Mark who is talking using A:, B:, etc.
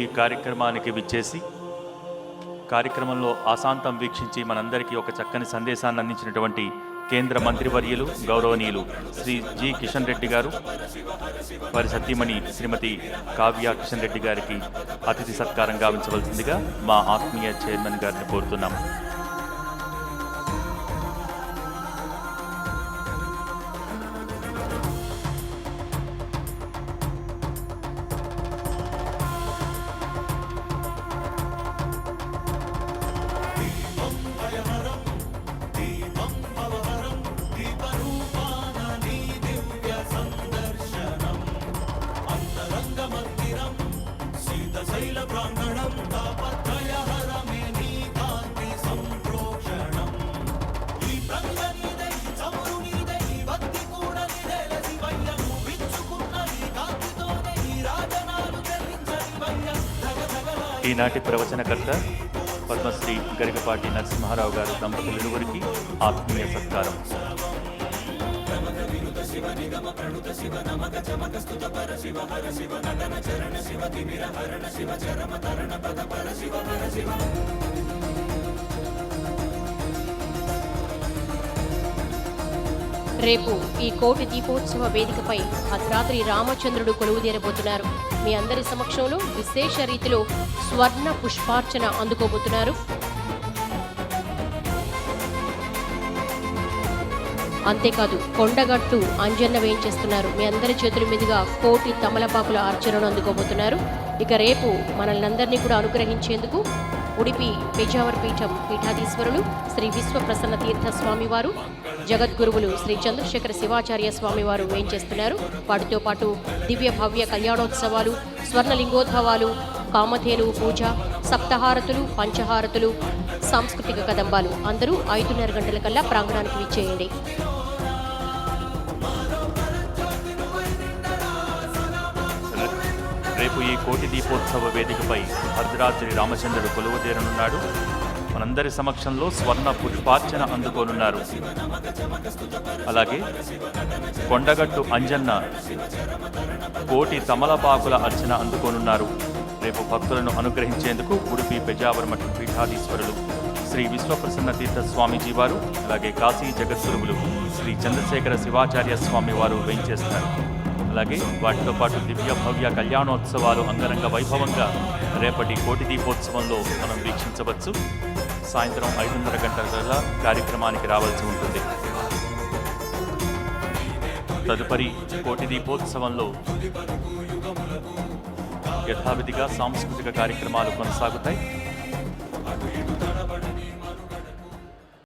A: ఈ కార్యక్రమానికి విచ్చేసి కార్యక్రమంలో ఆశాంతం వీక్షించి మనందరికీ ఒక చక్కని సందేశాన్ని అందించినటువంటి కేంద్ర మంత్రివర్యులు గౌరవనీయులు శ్రీ జి కిషన్ రెడ్డి గారు, వారి సతీమణి శ్రీమతి కావ్య కిషన్ రెడ్డి గారికి అతిథి సత్కారం గావించవలసిందిగా మా ఆత్మీయ చైర్మన్ గారిని కోరుతున్నాము. ఈనాటి ప్రవచనకర్త పద్మశ్రీ గరికపాటి నరసింహారావు గారు దంపతులిరువురికి ఆత్మీయ సత్కారం.
B: రేపు ఈ కోటి దీపోత్సవ వేదికపై భద్రాద్రి రామచంద్రుడు కొలువుదీరబోతున్నారు. మీ అందరి సమక్షంలో విశేష రీతిలో స్వర్ణ పుష్పార్చన అందుకోబోతున్నారు. అంతేకాదు కొండగట్టు అంజన్న వేయించేస్తున్నారు. మీ అందరి చేతుల మీదుగా కోటి తమలపాకుల అర్చనను అందుకోబోతున్నారు. ఇక రేపు మనల్ని అందరినీ కూడా అనుగ్రహించేందుకు ఉడిపి పేజావర పీఠం పీఠాధీశ్వరులు శ్రీ విశ్వప్రసన్న తీర్థ స్వామివారు, జగద్గురువులు శ్రీ చంద్రశేఖర శివాచార్య స్వామివారు వేయించేస్తున్నారు. వాటితో పాటు దివ్య భవ్య కళ్యాణోత్సవాలు, స్వర్ణలింగోద్భవాలు, కామధేను పూజ, సప్తహారతులు, పంచహారతులు, సాంస్కృతిక కదంబాలు. అందరూ 5:30 గంటల కల్లా ప్రాంగణానికి విచ్చేయండి.
A: రేపు ఈ కోటి దీపోత్సవ వేదికపై భద్రాద్రి రామచంద్రుడు కొలువుదీరనున్నాడు. మనందరి సమక్షంలో స్వర్ణ పుష్పార్చన అందుకోనున్నారు. అలాగే కొండగట్టు అంజన్న కోటి తమలపాకుల అర్చన అందుకోనున్నారు. రేపు భక్తులను అనుగ్రహించేందుకు ఉడిపి పెజావర మఠం పీఠాధీశ్వరులు శ్రీ విశ్వప్రసన్న తీర్థ స్వామీజీ వారు, అలాగే కాశీ జగద్గురువులు శ్రీ చంద్రశేఖర శివాచార్య స్వామి వారు వేయించేస్తారు. అలాగే వాటితో పాటు దివ్య భవ్య కళ్యాణోత్సవాలు అంగరంగ వైభవంగా రేపటి కోటి దీపోత్సవంలో మనం వీక్షించవచ్చు. సాయంత్రం 5:30 గంటల కల్లా కార్యక్రమానికి రావాల్సి ఉంటుంది. తదుపరి కోటి దీపోత్సవంలో యథావిధిగా సాంస్కృతిక కార్యక్రమాలు కొనసాగుతాయి.